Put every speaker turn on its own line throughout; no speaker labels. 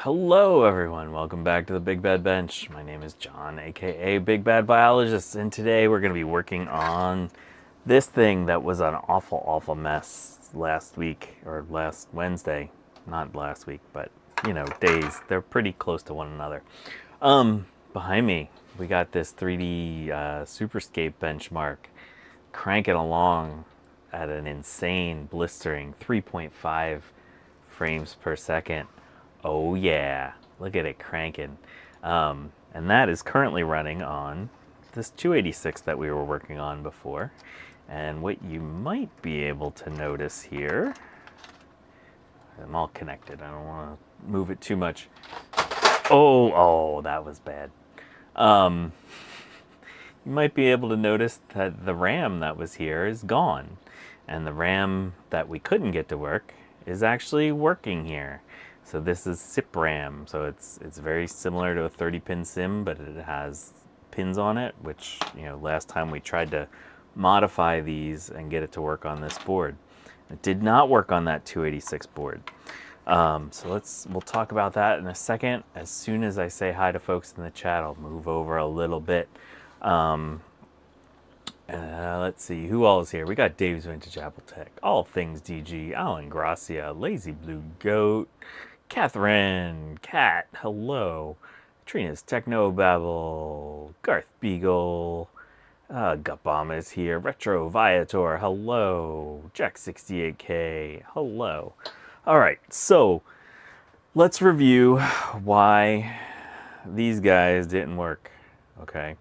Hello everyone, welcome back to the Big Bad Bench. My name is John, aka Big Bad Biologist, and today we're going to be working on this thing that was an awful mess last week, or last Wednesday. Not last week, but, days. They're pretty close to one another. Behind me, we got this 3D Superscape benchmark cranking along at an insane, blistering 3.5 frames per second. Oh yeah, look at it cranking. And that is currently running on this 286 that we were working on before. And what you might be able to notice here, I'm all connected, I don't want to move it too much. Oh, that was bad. You might be able to notice that the RAM that was here is gone. And the RAM that we couldn't get to work is actually working here. So this is SIPP RAM, so it's very similar to a 30-pin SIMM, but it has pins on it, which, last time we tried to modify these and get it to work on this board. It did not work on that 286 board. So we'll talk about that in a second. As soon as I say hi to folks in the chat, I'll move over a little bit. Let's see, who all is here? We got Dave's Vintage Apple Tech, All Things DG, Alan Gracia, Lazy Blue Goat, Catherine, Cat, hello, Trina's Techno Babble, Garth Beagle, Gupbomb is here, Retro Viator, hello, Jack68K, hello. All right, so let's review why these guys didn't work, okay?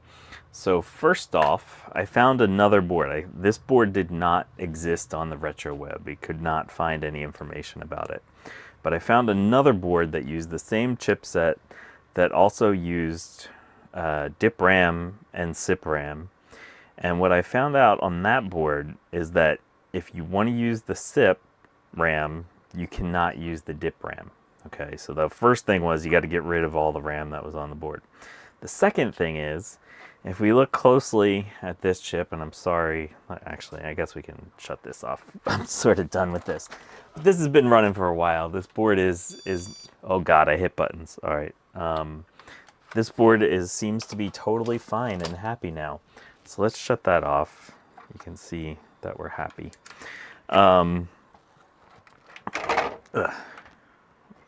So first off, I found another board. This board did not exist on the retro web. We could not find any information about it. But I found another board that used the same chipset that also used DIP RAM and SIPP RAM. And what I found out on that board is that if you want to use the SIPP RAM, you cannot use the DIP RAM. Okay, so the first thing was you got to get rid of all the RAM that was on the board. The second thing is, if we look closely at this chip, and I'm sorry, actually, I guess we can shut this off. I'm sort of done with this. This has been running for a while. This board is oh God, I hit buttons. All right. This board seems to be totally fine and happy now. So let's shut that off. You can see that we're happy. Let's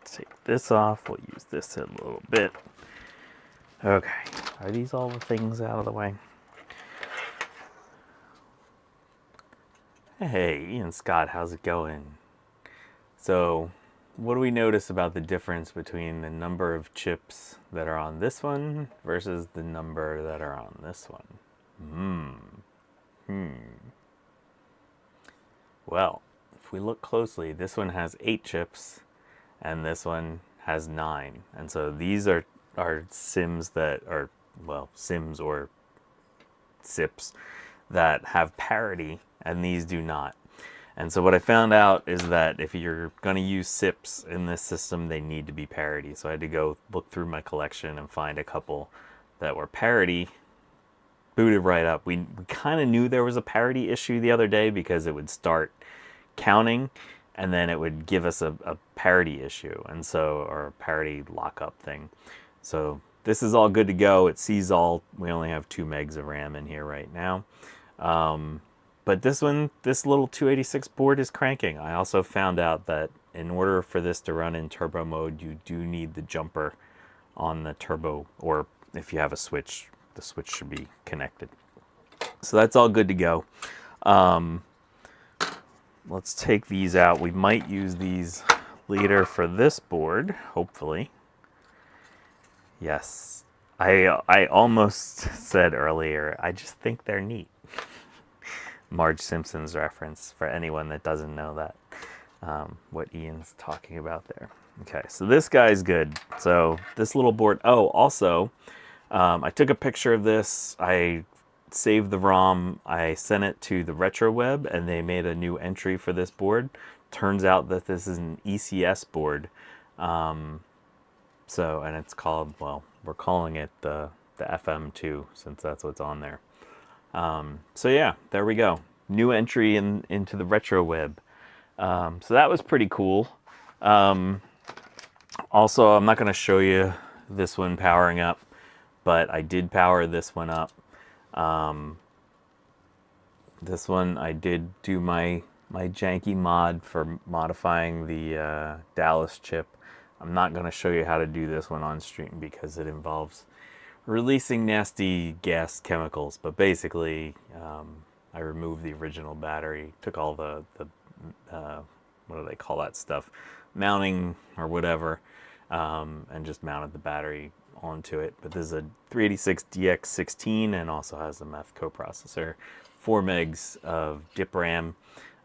take this off. We'll use this in a little bit. Okay, are these all the things out of the way? Hey, Ian Scott, how's it going? So, what do we notice about the difference between the number of chips that are on this one versus the number that are on this one? Well, if we look closely, this one has 8 chips, and this one has 9. And so these are SIMMs that are, well, SIMMs or SIPPs that have parity, and these do not. And so what I found out is that if you're going to use SIPPs in this system, they need to be parity. So I had to go look through my collection and find a couple that were parity, booted right up. We kind of knew there was a parity issue the other day because it would start counting and then it would give us a parity issue, and so, or a parity lockup thing. So this is all good to go. It sees all, we only have 2 megs of RAM in here right now. But this little 286 board is cranking. I also found out that in order for this to run in turbo mode, you do need the jumper on the turbo, or if you have a switch, the switch should be connected. So that's all good to go. Let's take these out. We might use these later for this board, hopefully. Yes, I almost said earlier, I just think they're neat. Marge Simpson's reference for anyone that doesn't know that, what Ian's talking about there. Okay, so this guy's good. So this little board, oh, also, I took a picture of this. I saved the ROM. I sent it to the retro web, and they made a new entry for this board. Turns out that this is an ECS board. So, and it's called, well, we're calling it the FM-2 since that's what's on there. So yeah, there we go. New entry into the retro web. So that was pretty cool. Also, I'm not going to show you this one powering up, but I did power this one up. This one I did do my janky mod for modifying the Dallas chip. I'm not going to show you how to do this one on stream because it involves releasing nasty gas chemicals, but basically I removed the original battery, took all the what do they call that stuff, mounting or whatever, and just mounted the battery onto it. But this is a 386DX16 and also has a meth coprocessor, 4 megs of DIP RAM,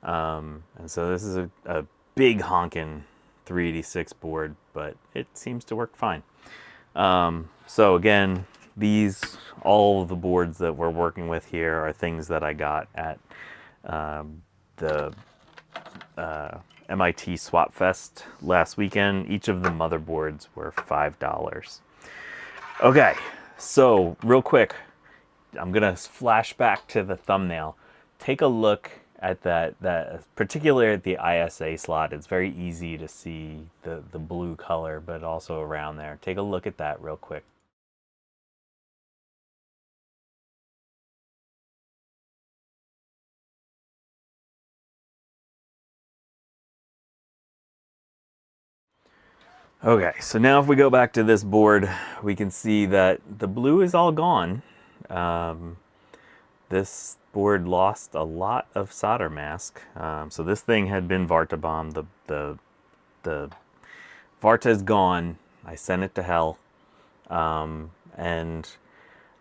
and so this is a big honkin' 386 board, but it seems to work fine. So again, all of the boards that we're working with here are things that I got at the MIT Swapfest last weekend. Each of the motherboards were $5. Okay, so real quick, I'm gonna flash back to the thumbnail. Take a look at that particularly at the ISA slot. It's very easy to see the blue color, but also around there. Take a look at that real quick. Okay, so now if we go back to this board, we can see that the blue is all gone. This board lost a lot of solder mask. So this thing had been Varta bombed. The Varta is gone. I sent it to hell. And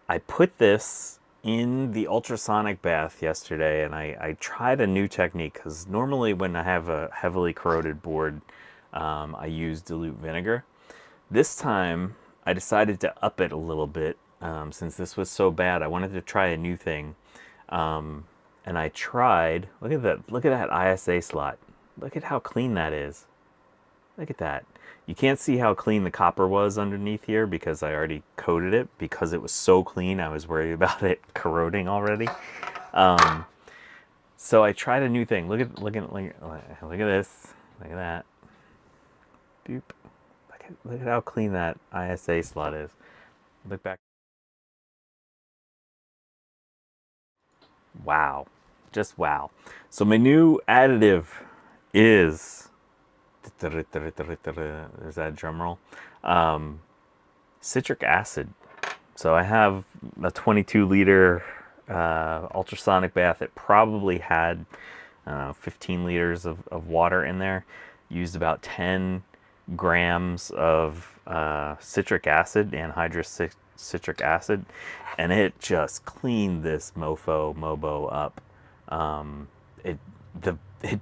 I put this in the ultrasonic bath yesterday, and I tried a new technique, because normally when I have a heavily corroded board, I use dilute vinegar. This time I decided to up it a little bit. Since this was so bad, I wanted to try a new thing. And I tried, look at that ISA slot. Look at how clean that is. Look at that. You can't see how clean the copper was underneath here because I already coated it. Because it was so clean, I was worried about it corroding already. So I tried a new thing. Look at this. Look at that. Doop. Look at how clean that ISA slot is. Look back. Wow. Just wow. So my new additive is, there's that drum roll, citric acid. So I have a 22-liter ultrasonic bath. It probably had 15 liters of water in there. Used about 10 grams of citric acid, anhydrous citric acid, and it just cleaned this mobo up. It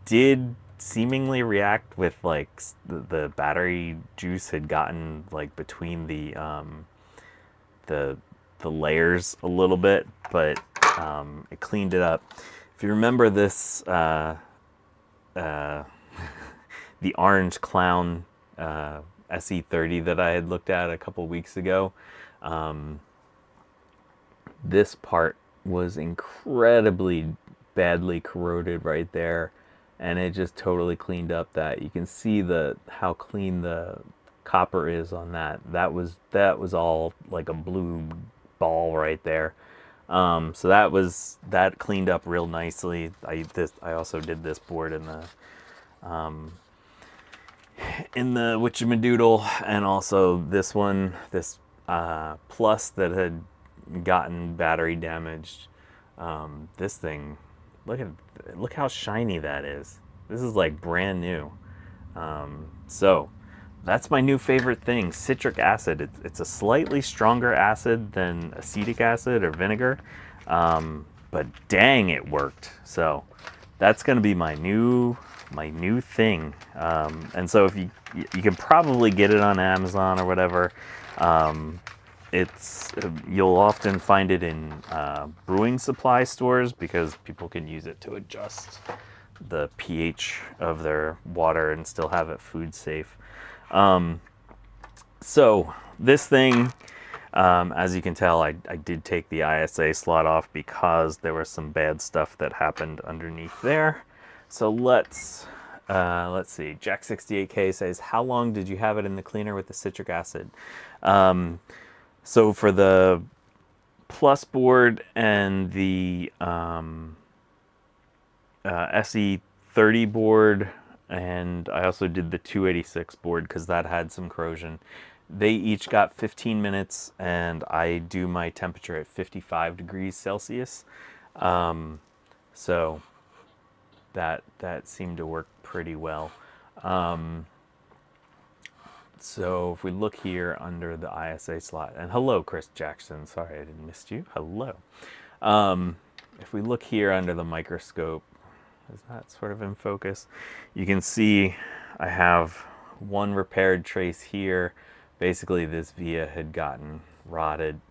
did seemingly react with, like, the battery juice had gotten, like, between the layers a little bit, but it cleaned it up. If you remember this, the orange clown SE30 that I had looked at a couple weeks ago, this part was incredibly badly corroded right there, and it just totally cleaned up that. You can see how clean the copper is on that. That was all like a blue ball right there. So that cleaned up real nicely. I also did this board in the witchamadoodle, and also this one, this plus that had gotten battery damaged. This thing, look how shiny that is. This is like brand new. So that's my new favorite thing, citric acid. It's a slightly stronger acid than acetic acid or vinegar, but dang, it worked. So that's going to be my new thing. And so if you can probably get it on Amazon or whatever. You'll often find it in brewing supply stores because people can use it to adjust the pH of their water and still have it food safe. So this thing, as you can tell, I did take the ISA slot off because there was some bad stuff that happened underneath there. So let's Let's see. Jack68K says, how long did you have it in the cleaner with the citric acid? So for the plus board and the SE30 board, and I also did the 286 board because that had some corrosion. They each got 15 minutes, and I do my temperature at 55 degrees Celsius. So that seemed to work pretty well. So if we look here under the ISA slot, and hello, Chris Jackson. Sorry I didn't miss you. Hello. If we look here under the microscope, is that sort of in focus? You can see I have one repaired trace here. Basically, this via had gotten rotted,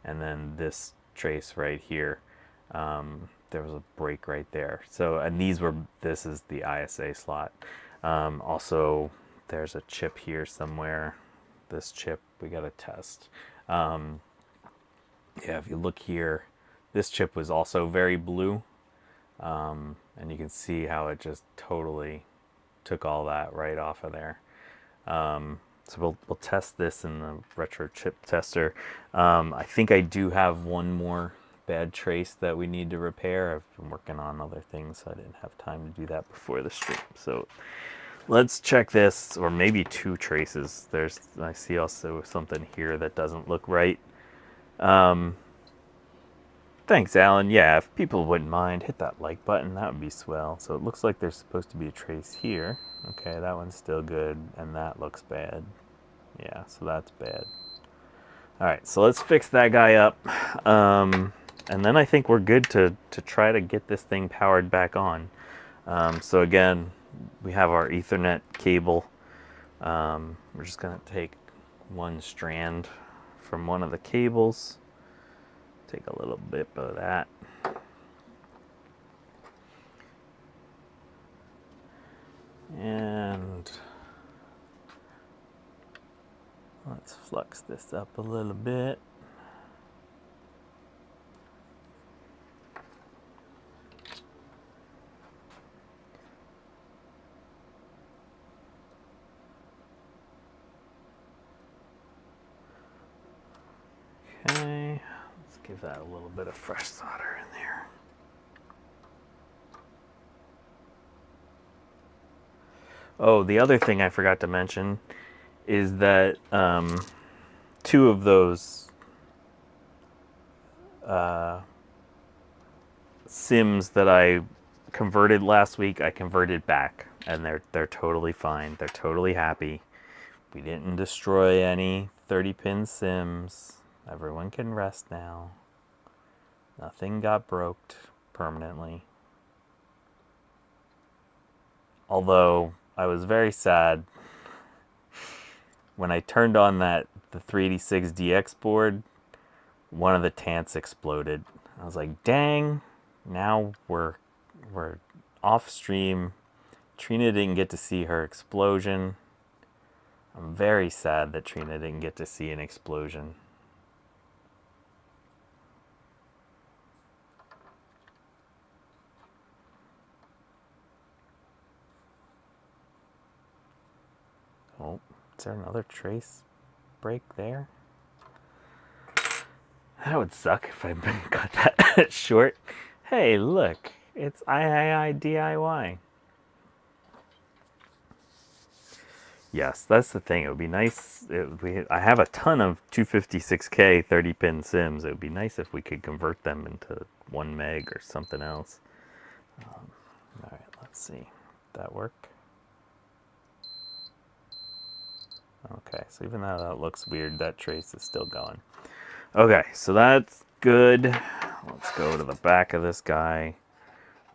and then this trace right here, there was a break right there. So, and this is the ISA slot. Also, there's a chip here somewhere. This chip we got to test. Yeah, if you look here, this chip was also very blue. And you can see how it just totally took all that right off of there. So we'll test this in the retro chip tester. I think I do have one more bad trace that we need to repair. I've been working on other things, so I didn't have time to do that before the stream. So let's check this, or maybe two traces. I see also something here that doesn't look right. Thanks, Alan. Yeah, if people wouldn't mind, hit that like button. That would be swell. So it looks like there's supposed to be a trace here. Okay, that one's still good, and that looks bad. Yeah, so that's bad. All right, so let's fix that guy up. And then I think we're good to try to get this thing powered back on. So again, we have our Ethernet cable. We're just going to take one strand from one of the cables. Take a little bit of that. And let's flux this up a little bit. Okay, let's give that a little bit of fresh solder in there. Oh, the other thing I forgot to mention is that two of those SIMMs that I converted last week, I converted back, and they're totally fine. They're totally happy. We didn't destroy any 30-pin SIMMs. Everyone can rest now. Nothing got broked permanently. Although I was very sad when I turned on the 386DX board, one of the TANTs exploded. I was like, dang, now we're off stream. Trina didn't get to see her explosion. I'm very sad that Trina didn't get to see an explosion. Oh, is there another trace break there? That would suck if I cut that short. Hey, look, it's III DIY. Yes, that's the thing. It would be nice. I have a ton of 256K 30-pin SIMMs. It would be nice if we could convert them into 1 meg or something else. All right, let's see. Did that work? Okay, so even though that looks weird, that trace is still going. Okay, so that's good. Let's go to the back of this guy.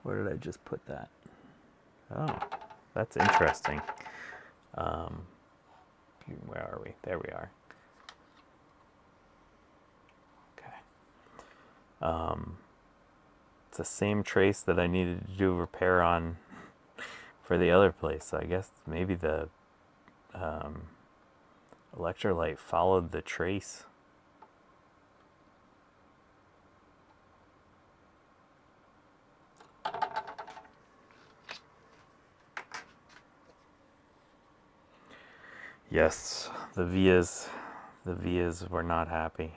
Where did I just put that? Oh, that's interesting. Where are we? There we are. Okay. It's the same trace that I needed to do repair on for the other place. So I guess maybe the electrolyte followed the trace. Yes, the vias were not happy.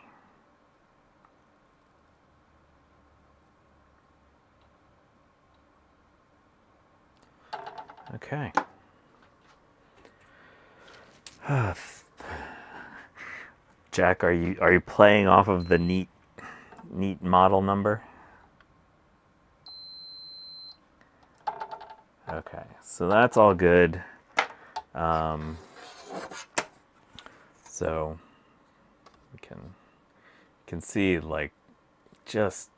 Okay. Jack, are you playing off of the neat model number? Okay, so that's all good. So we can see like just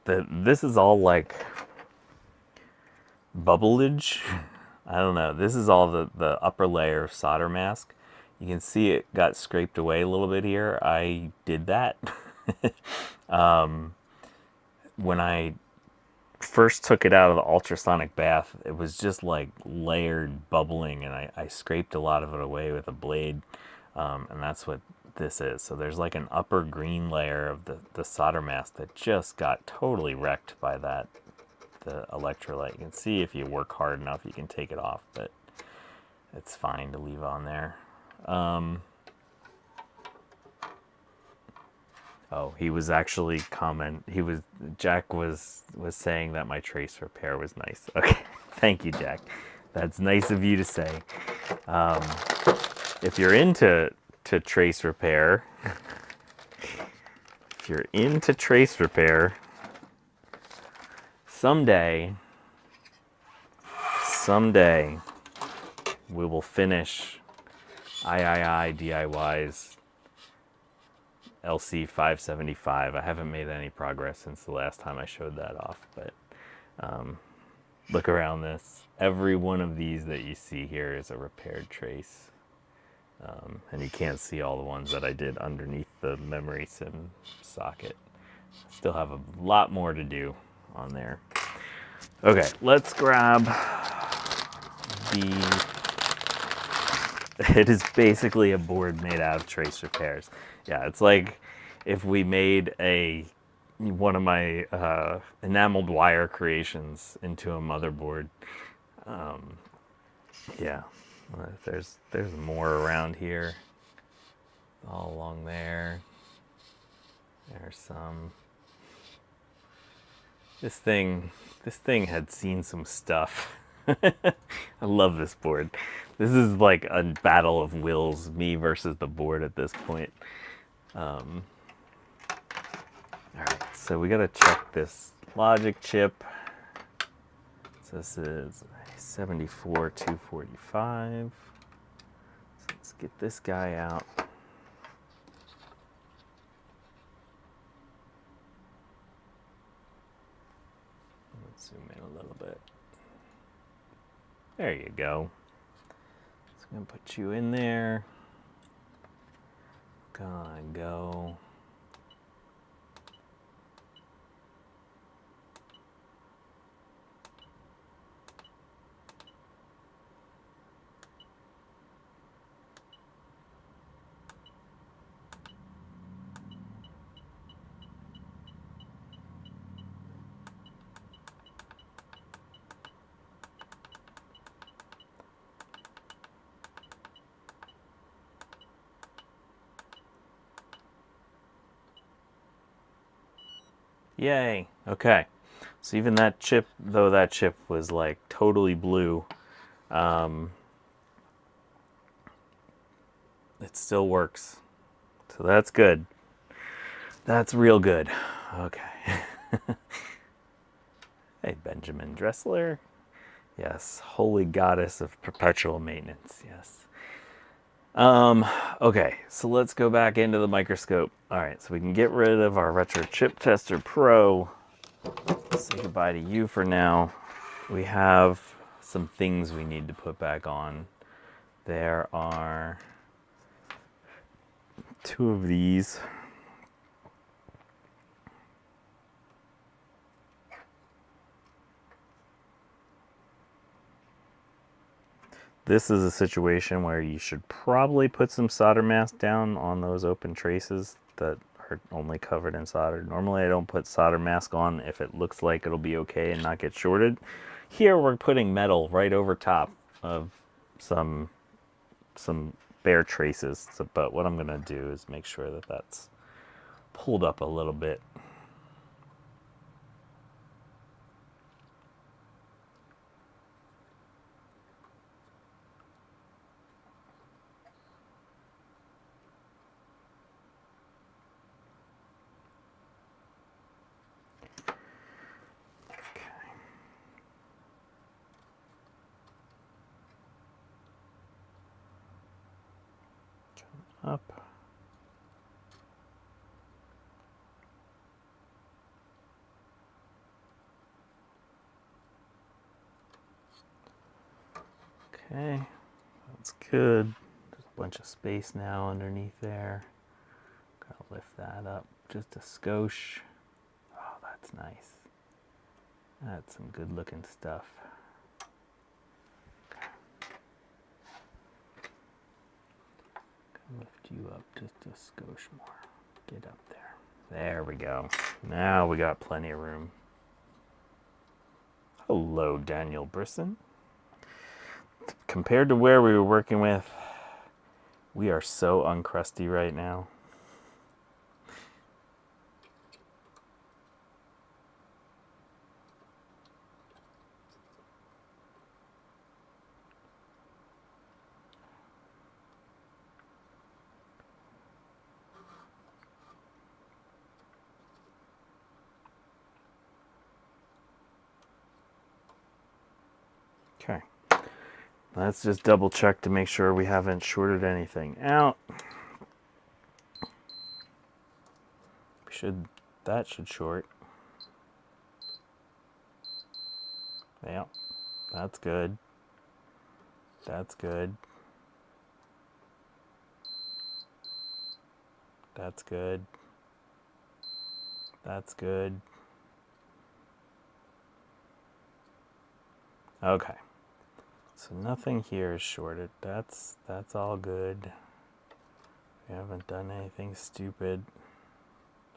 this is all like bubblage. I don't know. This is all the upper layer of solder mask. You can see it got scraped away a little bit here. I did that. When I first took it out of the ultrasonic bath, it was just like layered bubbling, and I scraped a lot of it away with a blade, and that's what this is. So there's like an upper green layer of the solder mask that just got totally wrecked by the electrolyte. You can see if you work hard enough you can take it off, but it's fine to leave on there. Oh, he was actually Jack was saying that my trace repair was nice. Okay, thank you, Jack. That's nice of you to say. If you're into trace repair, someday we will finish III DIY's LC575. I haven't made any progress since the last time I showed that off, but look around this. Every one of these that you see here is a repaired trace. And you can't see all the ones that I did underneath the memory SIMM socket. Still have a lot more to do on there. Okay, let's grab it is basically a board made out of trace repairs. Yeah, it's like if we made one of my enameled wire creations into a motherboard. Yeah, there's more around here, all along there. There's some. This thing had seen some stuff. I love this board. This is like a battle of wills, me versus the board at this point. All right, so we gotta check this logic chip. So this is 74245. So let's get this guy out. Let's zoom in a little bit. There you go. So I'm gonna put you in there. Gonna go. Yay. Okay. So even that chip, though that chip was like totally blue, it still works. So that's good. That's real good. Okay. Hey, Benjamin Dressler. Yes, holy goddess of perpetual maintenance. Yes. Okay, so let's go back into the microscope. All right, so we can get rid of our Retro Chip Tester Pro. Say goodbye to you for now. We have some things we need to put back on. There are 2 of these. This is a situation where you should probably put some solder mask down on those open traces that are only covered in solder. Normally I don't put solder mask on if it looks like it'll be okay and not get shorted. Here we're putting metal right over top of some bare traces. So, but what I'm going to do is make sure that that's pulled up a little bit. Up. Okay, that's good. There's a bunch of space now underneath there. Gotta lift that up just a skosh. Oh, that's nice. That's some good looking stuff. Okay. Lift you up just a skosh more. Get up there. There we go. Now we got plenty of room. Hello, Daniel Brisson. Compared to where we were working with, we are so uncrusty right now. Okay. Let's just double check to make sure we haven't shorted anything out. That should short. Yeah, that's good. That's good. That's good. That's good. Okay. So nothing here is shorted. That's all good. We haven't done anything stupid.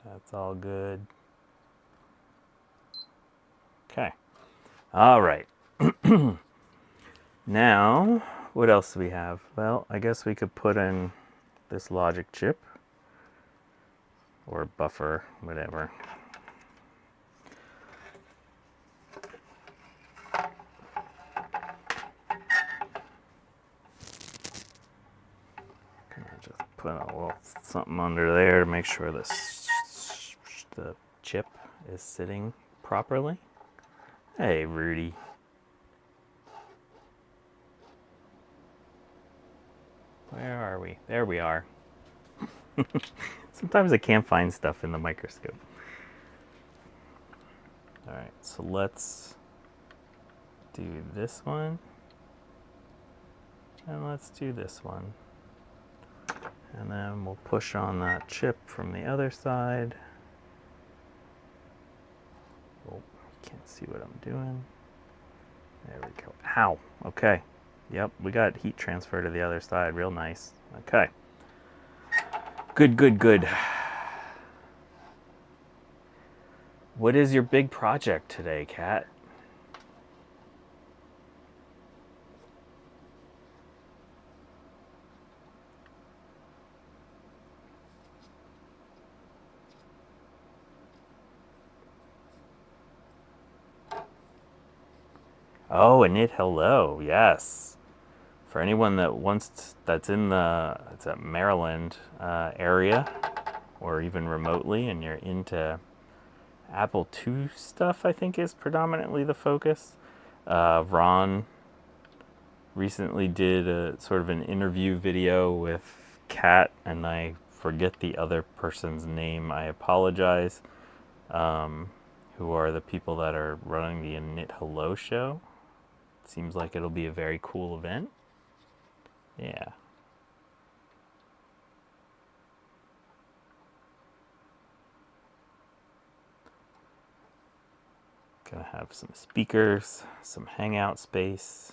That's all good. Okay. All right. Now, what else do we have? Well, I guess we could put in this logic chip or buffer, whatever. Just put a little something under there to make sure the chip is sitting properly. Hey, Rudy. Where are we? There we are. Sometimes I can't find stuff in the microscope. All right, so let's do this one. And let's do this one. And then we'll push on that chip from the other side. Oh, you can't see what I'm doing. There we go. Ow. Okay. Yep, we got heat transfer to the other side. Real nice. Okay. Good, good, good. What is your big project today, Kat? Oh, a knit hello. Yes. For anyone that that's in it's a Maryland area, or even remotely, and you're into Apple II stuff, I think is predominantly the focus. Ron recently did a sort of an interview video with Kat, and I forget the other person's name. I apologize. Who are the people that are running the Knit Hello show? Seems like it'll be a very cool event. Yeah. Gonna have some speakers, some hangout space.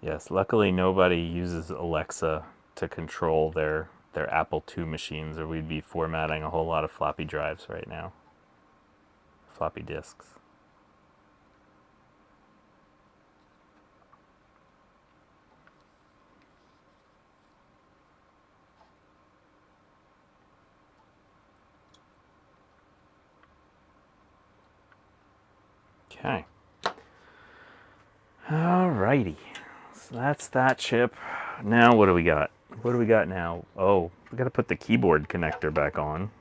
Yes, luckily nobody uses Alexa to control their Apple II machines, or we'd be formatting a whole lot of floppy drives right now. floppy disks. Okay. Alrighty. So that's that chip. Now what do we got? What do we got now? Oh, we got to put the keyboard connector back on.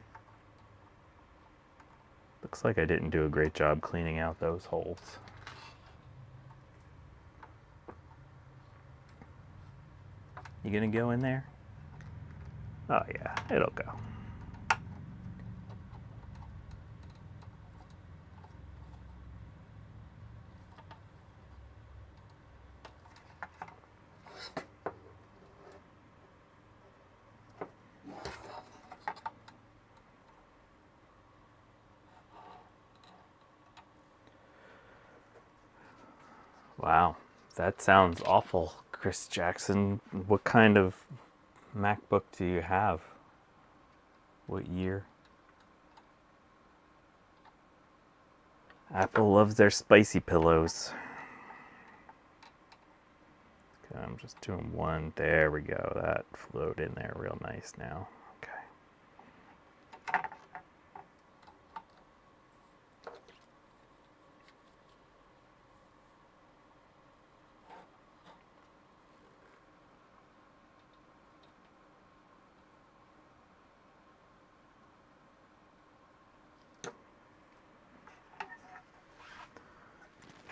Looks like I didn't do a great job cleaning out those holes. You gonna go in there? Oh yeah, it'll go. Wow, that sounds awful, Chris Jackson. What kind of MacBook do you have? What year? Apple loves their spicy pillows. Okay, I'm just doing one. There we go. That flowed in there real nice now. Okay.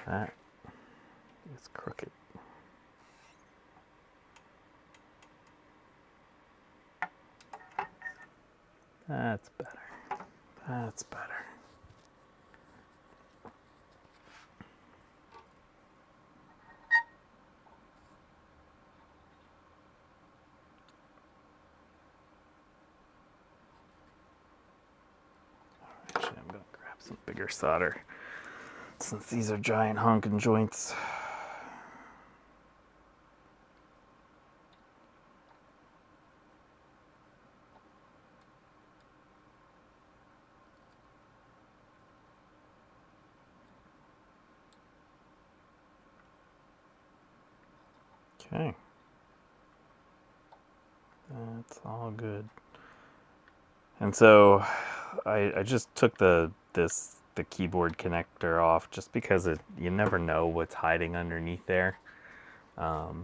That is crooked. That's better. That's better. Actually, I'm going to grab some bigger solder since these are giant honking joints. Okay. That's all good. And so I just took the keyboard connector off just because you never know what's hiding underneath there. Oh,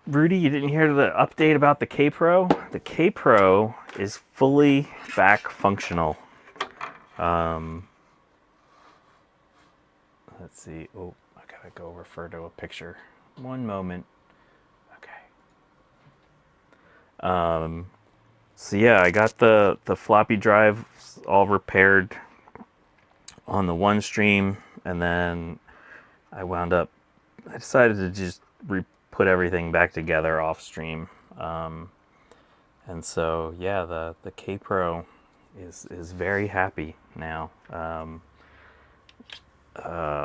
Rudy, you didn't hear the update about the KPRO? The KPRO is fully back functional. Let's see. Oh, I gotta go refer to a picture. One moment. Okay. So yeah, I got the floppy drive all repaired on the one stream, and then I decided to just put everything back together off stream. And so yeah, the KPRO is very happy now.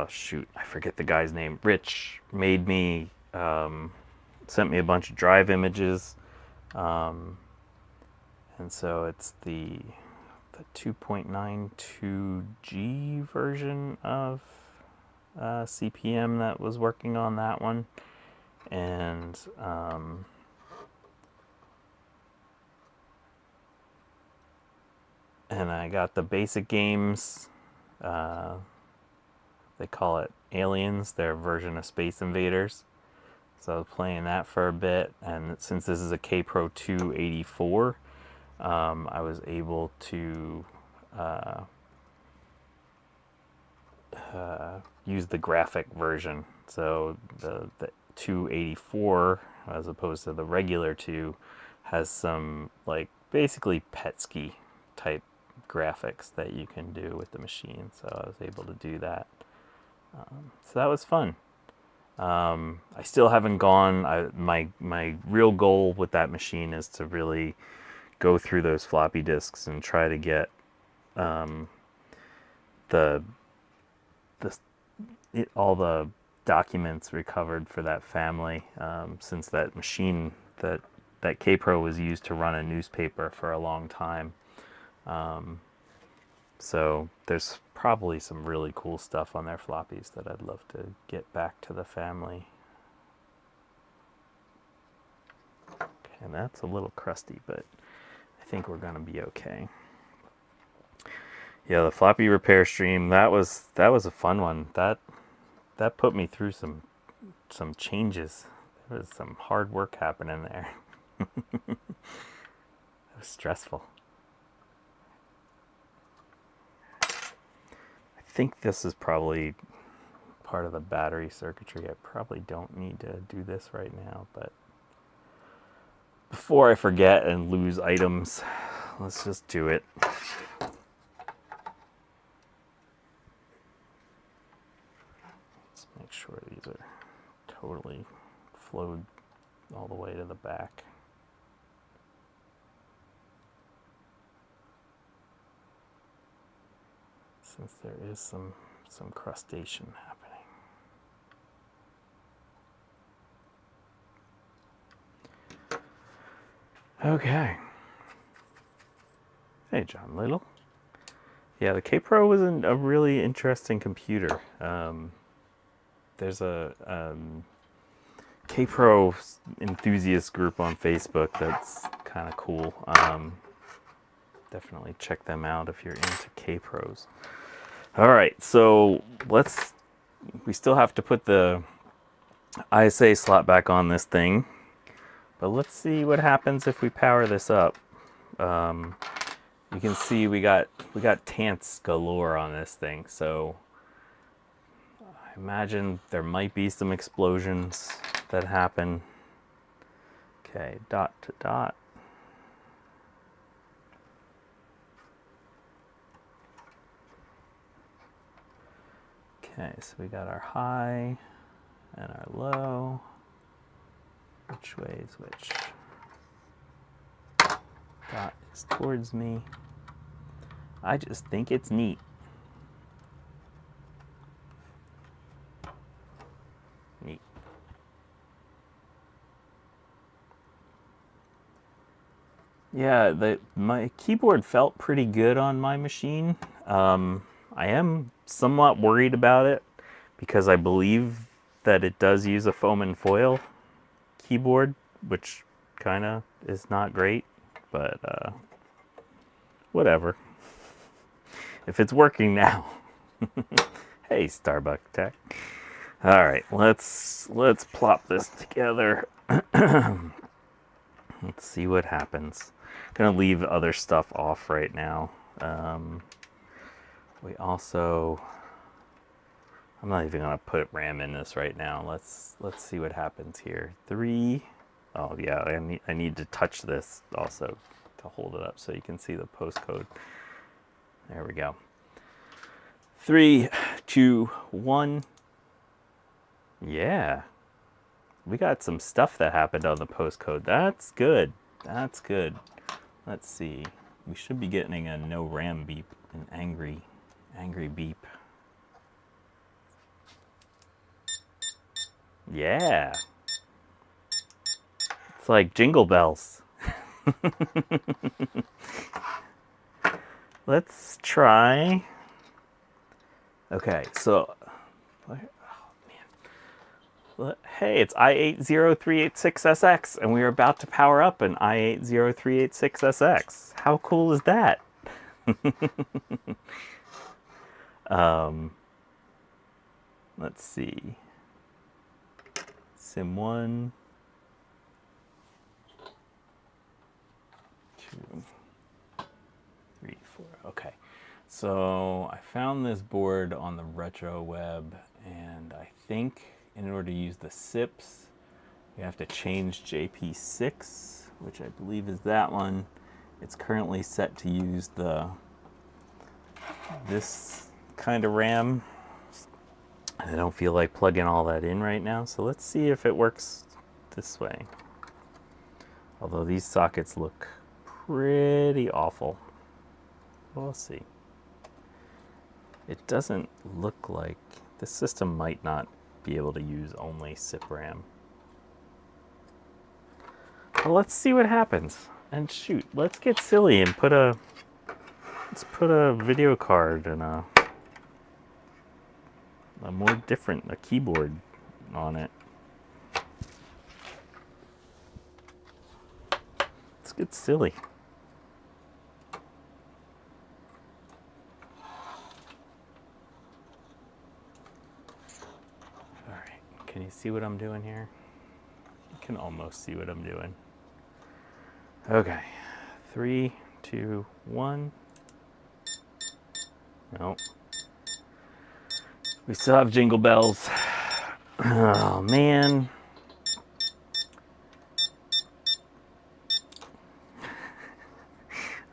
Shoot, I forget the guy's name. Rich made me, sent me a bunch of drive images. And so it's the 2.92G version of CPM that was working on that one. And I got the basic games. They call it Aliens, their version of Space Invaders. So I was playing that for a bit, and since this is a KPRO 284, I was able to use the graphic version. So the 284, as opposed to the regular 2, has some like basically PETSCI type graphics that you can do with the machine. So I was able to do that. So that was fun. I still haven't gone. My real goal with that machine is to really go through those floppy disks and try to get all the documents recovered for that family, since that machine, that KPRO was used to run a newspaper for a long time. So there's probably some really cool stuff on their floppies that I'd love to get back to the family. Okay, that's a little crusty, but I think we're gonna be okay. Yeah, the floppy repair stream, that was a fun one. That put me through some changes. There was some hard work happening there. It was stressful. I think this is probably part of the battery circuitry. I probably don't need to do this right now, but before I forget and lose items, let's just do it. Let's make sure these are totally flowed all the way to the back. Since there is some crustation happening. Okay. Hey, John Little. Yeah, the KPRO was a really interesting computer. There's a KPRO enthusiast group on Facebook that's kind of cool. Definitely check them out if you're into KPROs. All right, so we still have to put the ISA slot back on this thing, but let's see what happens if we power this up. You can see we got tants galore on this thing, so I imagine there might be some explosions that happen. Okay, dot to dot. Okay, so we got our high and our low. Which way is which? Dot is towards me. I just think it's neat. Neat. Yeah, my keyboard felt pretty good on my machine. I am somewhat worried about it because I believe that it does use a foam and foil keyboard, which kind of is not great, but whatever. If it's working now. Hey, Starbucks Tech. All right, let's plop this together. Let's see what happens. I'm gonna leave other stuff off right now. We also, I'm not even gonna put RAM in this right now. Let's see what happens here. 3. Oh yeah, I need to touch this also to hold it up so you can see the postcode. There we go. 3, 2, 1. Yeah. We got some stuff that happened on the postcode. That's good. That's good. Let's see. We should be getting a no RAM beep, an angry beep. Yeah. It's like jingle bells. Let's try. Okay, so hey, it's i80386SX, and we are about to power up an i80386SX. How cool is that? Let's see. SIMM 1, 2, 3, 4. Okay. So I found this board on the retro web, and I think in order to use the SIPPs, you have to change JP6, which I believe is that one. It's currently set to use this kind of RAM. I don't feel like plugging all that in right now, so let's see if it works this way. Although these sockets look pretty awful. We'll see. It doesn't look like this system might not be able to use only SIP RAM. Well, let's see what happens. And shoot, let's get silly and put a Let's put a video card and a more different, a keyboard on it. Let's get silly. All right, can you see what I'm doing here? You can almost see what I'm doing. Okay, 3, 2, 1. Nope. We still have jingle bells. Oh man.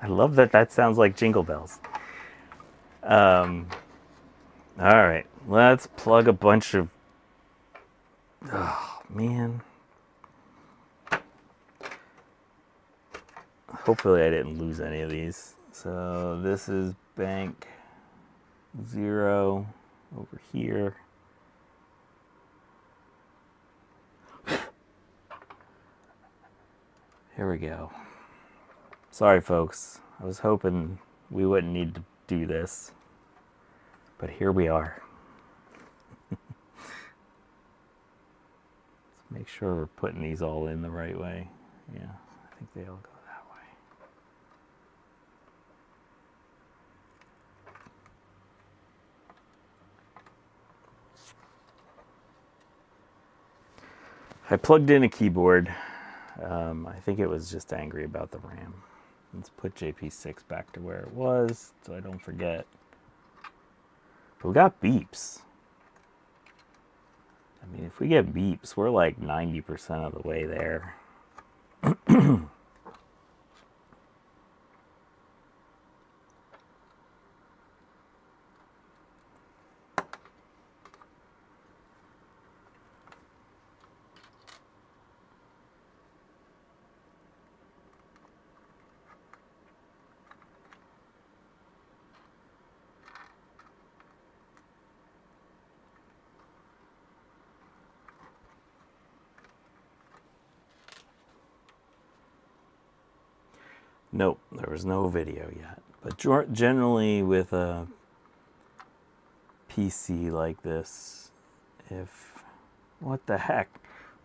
I love that that sounds like jingle bells. All right, let's plug a bunch of, oh man. Hopefully I didn't lose any of these. So this is bank 0 over here. Here we go. Sorry folks, I was hoping we wouldn't need to do this, but here we are. Let's make sure we're putting these all in the right way. Yeah, I think they all go that way. I plugged in a keyboard. I think it was just angry about the RAM. Let's put JP6 back to where it was so I don't forget. But we got beeps. I mean, if we get beeps, we're like 90% of the way there. 'Nope, there was no video yet. But generally with a PC like this, what the heck?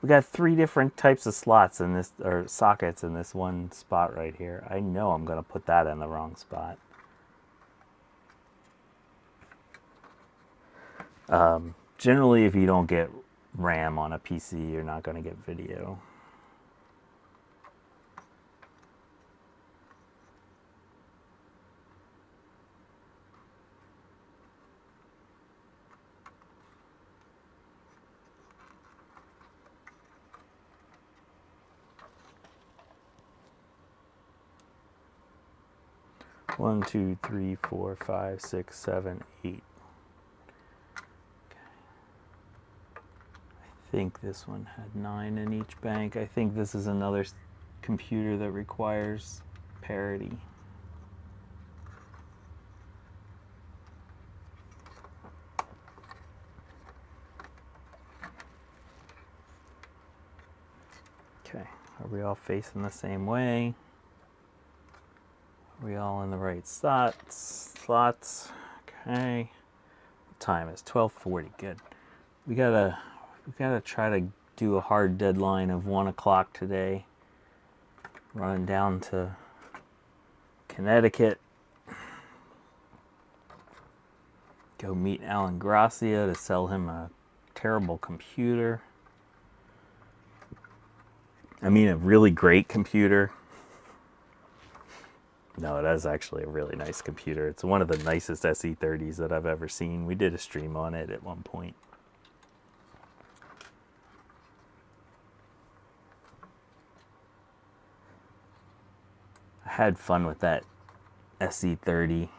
We got 3 different types of slots in this, or sockets in this one spot right here. I know I'm gonna put that in the wrong spot. Generally, if you don't get RAM on a PC, you're not gonna get video. One, 2, 3, 4, 5, 6, 7, 8. I think this one had 9 in each bank. I think this is another computer that requires parity. Okay, are we all facing the same way? Are we all in the right slots? Okay. What time is 12:40? Good. We gotta try to do a hard deadline of 1 o'clock today. Running down to Connecticut. Go meet Alan Gracia to sell him a terrible computer. I mean, a really great computer. No, it is actually a really nice computer. It's one of the nicest SE30s that I've ever seen. We did a stream on it at one point. I had fun with that SE30.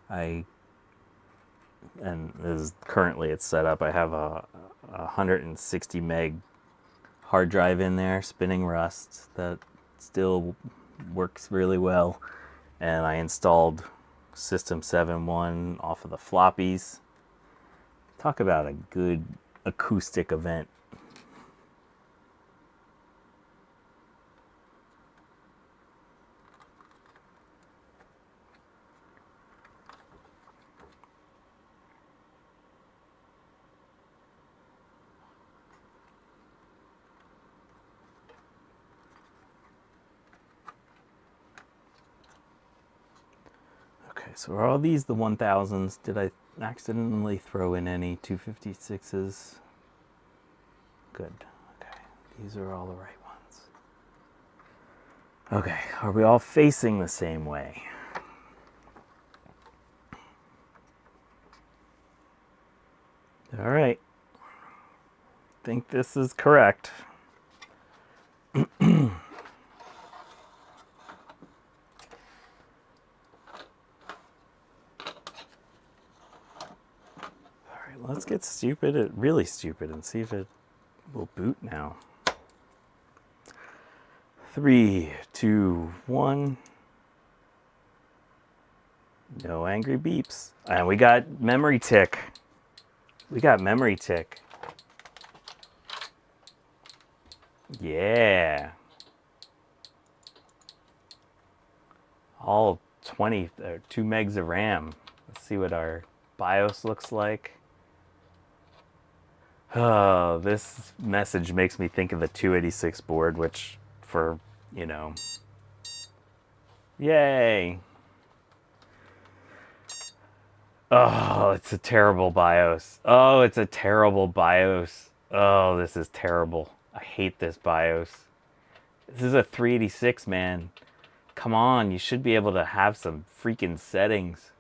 And as currently it's set up, I have a 160 meg hard drive in there, spinning Rust, that still works really well. And I installed System 7.1 off of the floppies. Talk about a good acoustic event. So are all these the 1000s? Did I accidentally throw in any 256s? Good. Okay, these are all the right ones. Okay, are we all facing the same way? All right. Think this is correct. Let's get stupid, really stupid, and see if it will boot now. 3, 2, 1. No angry beeps. And we got memory tick. We got memory tick. Yeah. All 2 megs of RAM. Let's see what our BIOS looks like. Oh, this message makes me think of the 286 board, which for, you know, yay. Oh, it's a terrible BIOS. Oh, it's a terrible BIOS. Oh, this is terrible. I hate this BIOS. This is a 386, man. Come on, you should be able to have some freaking settings.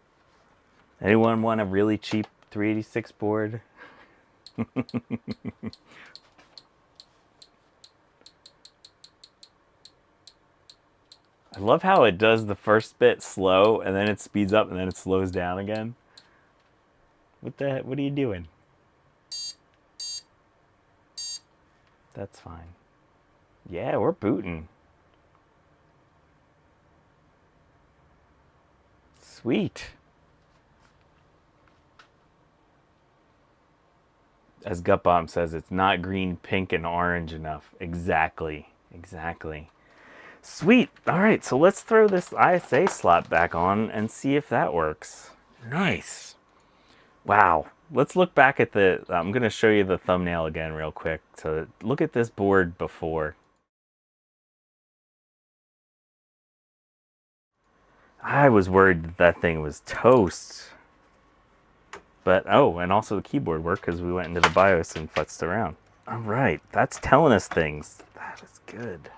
Anyone want a really cheap 386 board? I love how it does the first bit slow and then it speeds up and then it slows down again. What are you doing? That's fine. Yeah, we're booting. Sweet. As Gutbomb says, it's not green, pink, and orange enough. Exactly. Exactly. Sweet. All right, so let's throw this ISA slot back on and see if that works. Nice. Wow. Let's look back at the... I'm going to show you the thumbnail again real quick. So look at this board before. I was worried that thing was toast. But, oh, and also the keyboard worked because we went into the BIOS and futzed around. All right, that's telling us things. That is good.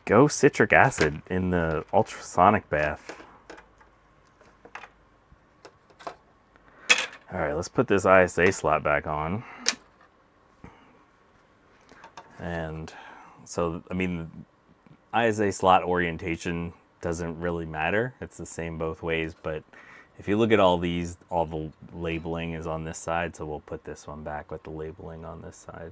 Go citric acid in the ultrasonic bath. All right, let's put this ISA slot back on. And so, I mean, ISA slot orientation doesn't really matter. It's the same both ways, but if you look at all these, all the labeling is on this side, so we'll put this one back with the labeling on this side.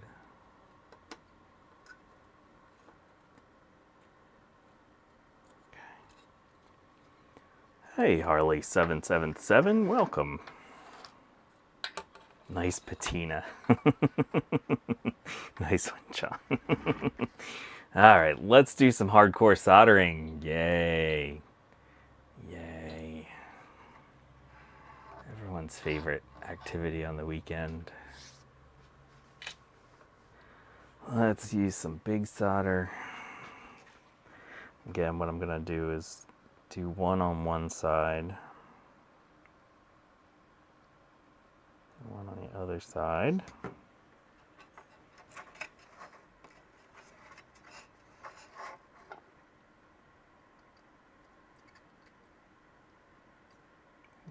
Okay. Hey, Harley777, welcome. Nice patina. Nice one, John. All right, let's do some hardcore soldering. Yay. Yay. Everyone's favorite activity on the weekend. Let's use some big solder. Again, what I'm gonna do is do one on one side, one on the other side.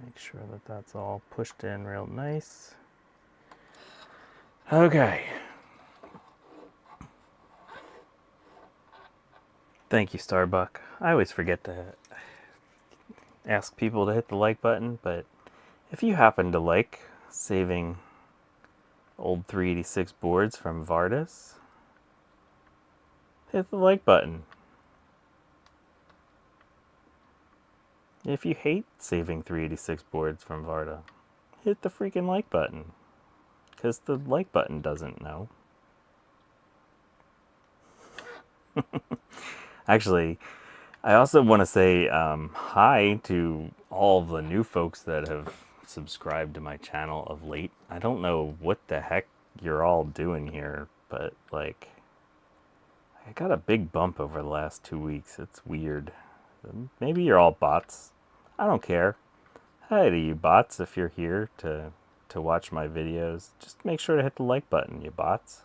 Make sure that that's all pushed in real nice. Okay. Thank you, Starbuck. I always forget to ask people to hit the like button, but if you happen to like saving old 386 boards from Varta's, hit the like button. If you hate saving 386 boards from Varta, hit the freaking like button. Because the like button doesn't know. Actually, I also want to say hi to all of the new folks that have subscribed to my channel of late. I don't know what the heck you're all doing here, but like, I got a big bump over the last 2 weeks. It's weird. Maybe you're all bots. I don't care. Hi to you bots, if you're here to watch my videos. Just make sure to hit the like button, you bots.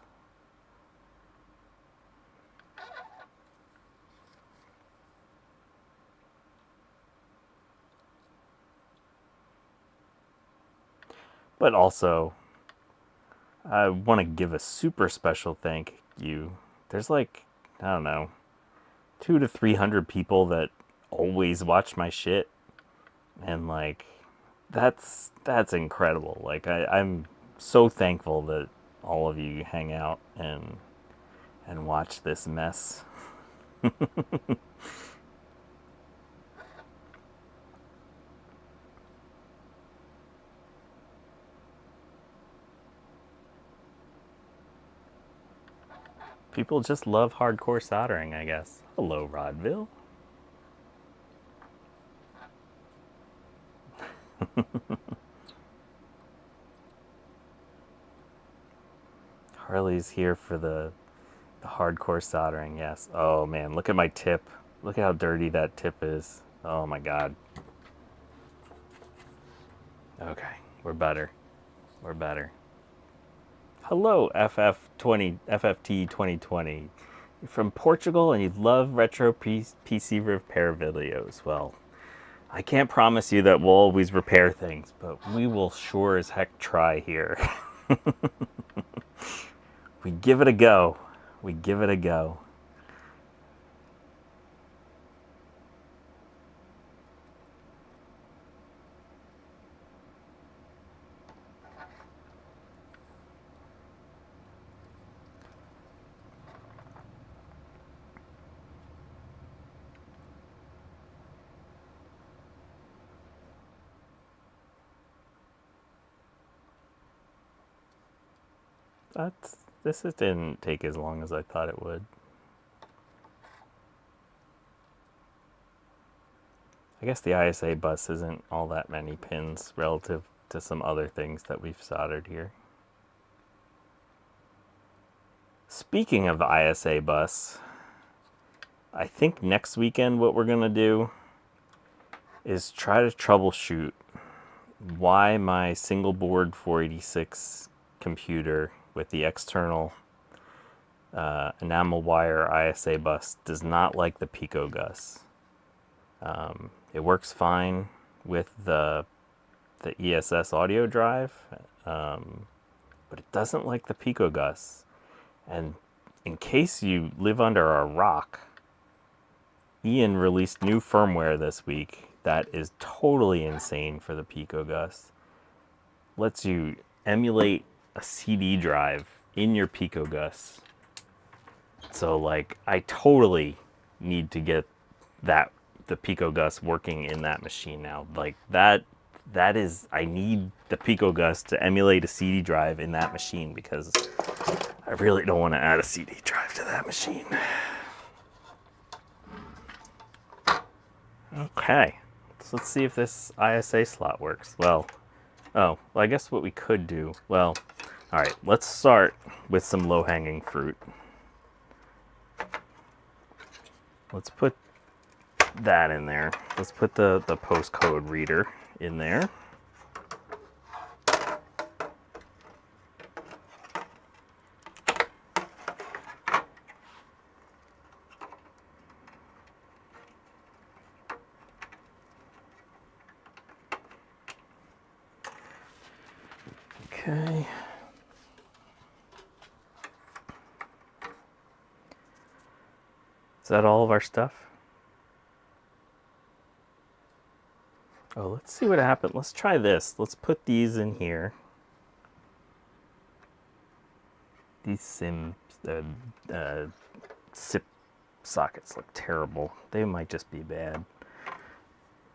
But also, I want to give a super special thank you. There's like, I don't know, 200 to 300 people that always watch my shit. And like, that's incredible. Like, I'm so thankful that all of you hang out and watch this mess. People just love hardcore soldering, I guess. Hello, Rodville. Harley's here for the hardcore soldering, yes. Oh man, look at my tip. Look at how dirty that tip is. Oh my god. Okay, we're better. We're better. Hello, FFT 2020. You're from Portugal and you love retro PC repair videos. Well, I can't promise you that we'll always repair things, but we will sure as heck try here. We give it a go. We give it a go. This didn't take as long as I thought it would. I guess the ISA bus isn't all that many pins relative to some other things that we've soldered here. Speaking of the ISA bus, I think next weekend what we're going to do is try to troubleshoot why my single board 486 computer with the external enamel wire ISA bus does not like the PicoGus. It works fine with the ESS audio drive, but it doesn't like the PicoGus. And in case you live under a rock, Ian released new firmware this week that is totally insane for the PicoGus. Lets you emulate a CD drive in your PicoGus. So like, I totally need to get the PicoGus working in that machine now. Like that is, I need the PicoGus to emulate a CD drive in that machine because I really don't want to add a CD drive to that machine. Okay, so let's see if this ISA slot works. Well, I guess what we could do, all right, let's start with some low-hanging fruit. Let's put that in there. Let's put the postcode reader in there. Okay. Is that all of our stuff? Oh, let's see what happened. Let's try this. Let's put these in here. These SIMM SIPP sockets look terrible. They might just be bad.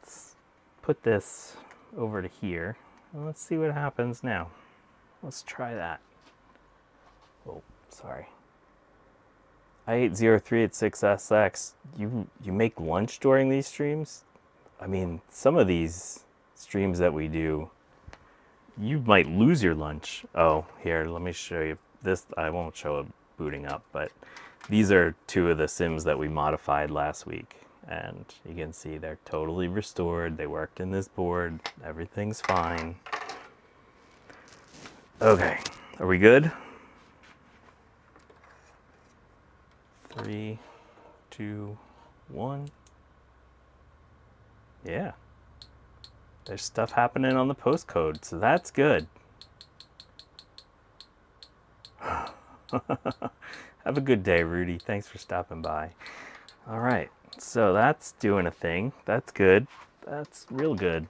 Let's put this over to here. And let's see what happens now. Let's try that. Oh, sorry. I803886SX. You make lunch during these streams? I mean, some of these streams that we do, you might lose your lunch. Oh, here, let me show you this. I won't show it booting up, but these are two of the SIMMs that we modified last week. and you can see they're totally restored. They worked in this board. Everything's fine. Okay, are we good? 3, 2, 1. Yeah. There's stuff happening on the postcode, so that's good. Have a good day, Rudy. Thanks for stopping by. All right, so that's doing a thing. That's good. That's real good.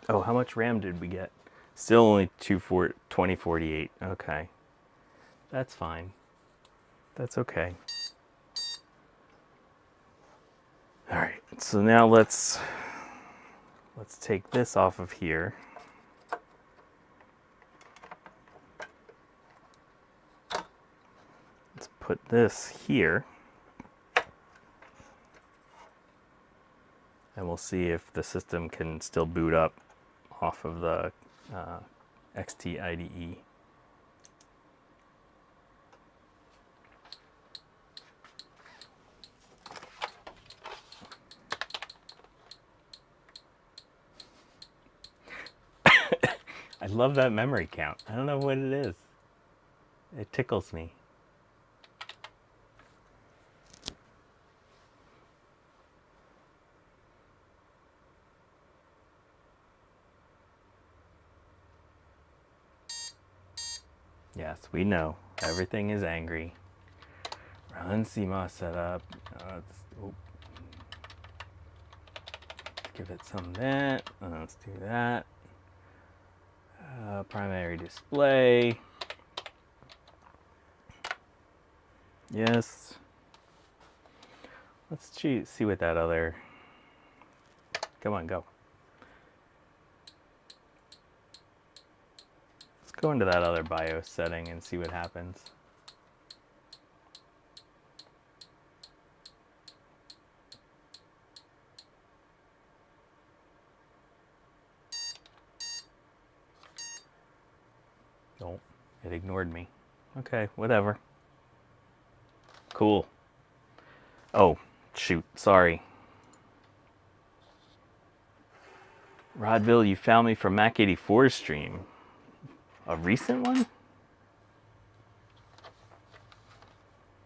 Oh, how much RAM did we get? Still only 2048. Okay. That's fine. That's okay. All right, so now let's take this off of here. Let's put this here. And we'll see if the system can still boot up off of the XT IDE. I love that memory count. I don't know what it is. It tickles me. Yes, we know. Everything is angry. Run CMOS setup. Give it some of that. Let's do that. Primary display. Yes. Let's see what that other. Come on, go. Let's go into that other BIOS setting and see what happens. Oh, it ignored me. Okay, whatever. Cool. Oh, shoot, sorry. Rodville, you found me from Mac 84's stream. A recent one?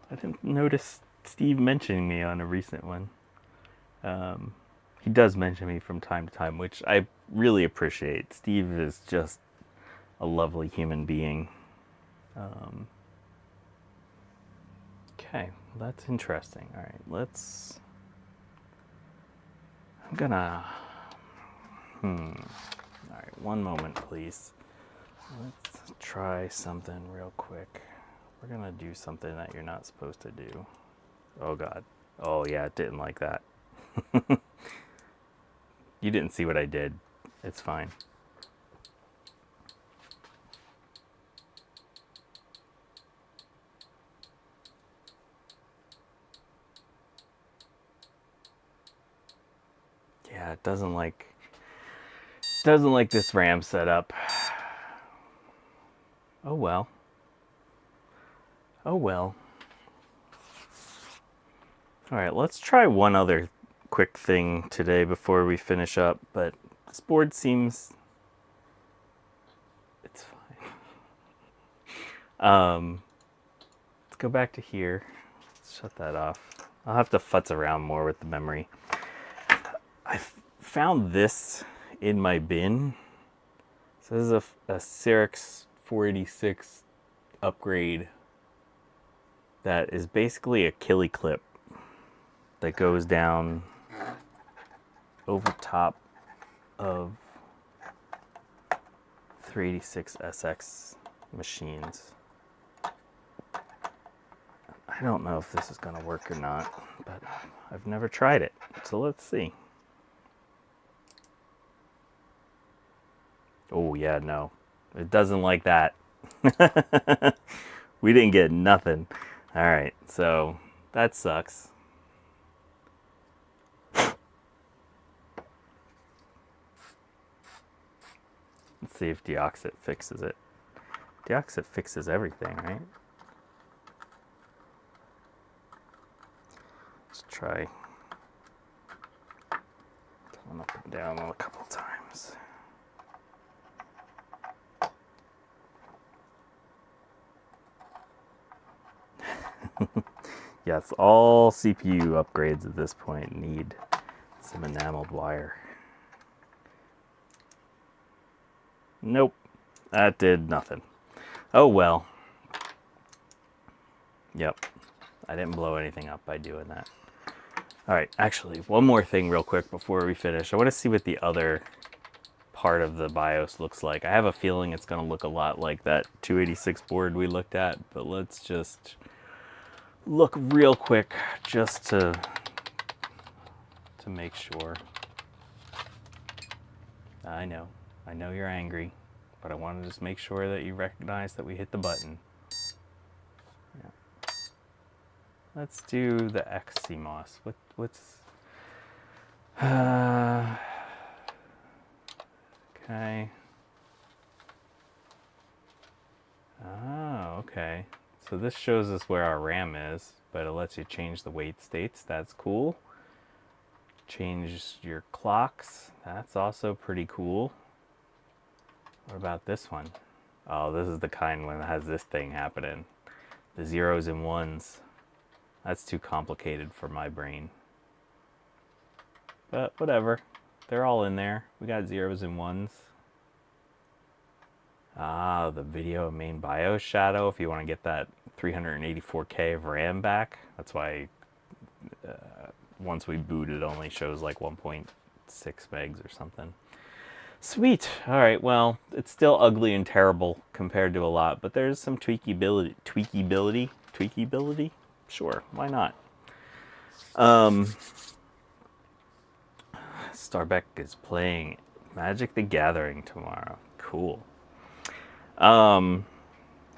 I didn't notice Steve mentioning me on a recent one. He does mention me from time to time, which I really appreciate. Steve is just a lovely human being. Okay, well, that's interesting. All right, I'm gonna, all right, one moment, please. Let's try something real quick. We're gonna do something that you're not supposed to do. Oh God. Oh yeah, it didn't like that. You didn't see what I did. It's fine. Yeah, it doesn't like this RAM setup. Oh well. Oh well. All right, let's try one other quick thing today before we finish up, but this board seems it's fine. Let's go back to here. Let's shut that off. I'll have to futz around more with the memory. I found this in my bin. So this is a Cyrix 486 upgrade that is basically a killie clip that goes down over top of 386SX machines. I don't know if this is going to work or not, but I've never tried it, so let's see. Oh yeah, no, it doesn't like that. We didn't get nothing. All right, so that sucks. Let's see if Deoxit fixes it. Deoxit fixes everything, right? try going up and down a couple times. Yes, all CPU upgrades at this point need some enameled wire. Nope, that did nothing. Oh well. Yep, I didn't blow anything up by doing that. All right, actually, one more thing real quick before we finish. I want to see what the other part of the BIOS looks like. I have a feeling it's going to look a lot like that 286 board we looked at, but let's just look real quick just to make sure. I know you're angry, but I want to just make sure that you recognize that we hit the button. Yeah. Let's do the XCOS. What's okay. Oh, okay. So this shows us where our RAM is, but it lets you change the wait states. That's cool. Change your clocks. That's also pretty cool. What about this one? Oh, this is the kind one that has this thing happening. The zeros and ones. That's too complicated for my brain. But whatever. They're all in there. We got zeros and ones. Ah, the video main BIOS shadow, if you want to get that 384K of RAM back. That's why once we boot, it only shows like 1.6 megs or something. Sweet. All right, well, it's still ugly and terrible compared to a lot, but there's some tweakability. Sure, why not? Starbeck is playing Magic the Gathering tomorrow. Cool. All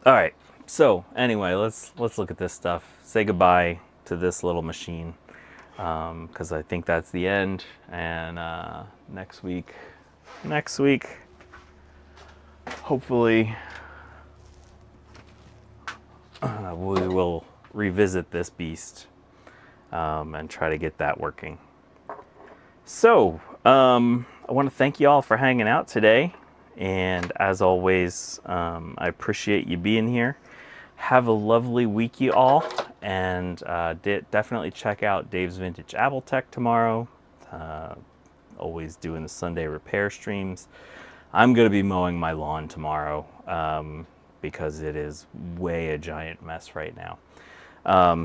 right. So anyway, let's look at this stuff. Say goodbye to this little machine, because I think that's the end. And next week, hopefully, we will revisit this beast and try to get that working. So I want to thank you all for hanging out today. And as always, I appreciate you being here. Have a lovely week, you all. And definitely check out Dave's Vintage Apple Tech tomorrow. Always doing the Sunday repair streams. I'm going to be mowing my lawn tomorrow because it is way a giant mess right now.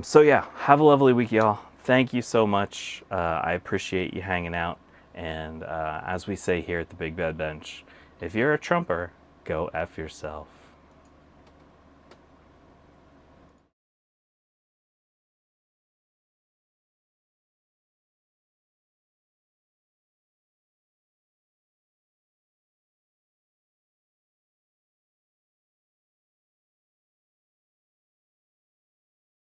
So yeah, have a lovely week, y'all. Thank you so much. I appreciate you hanging out. And as we say here at the Big Bad Bench, if you're a Trumper, go F yourself.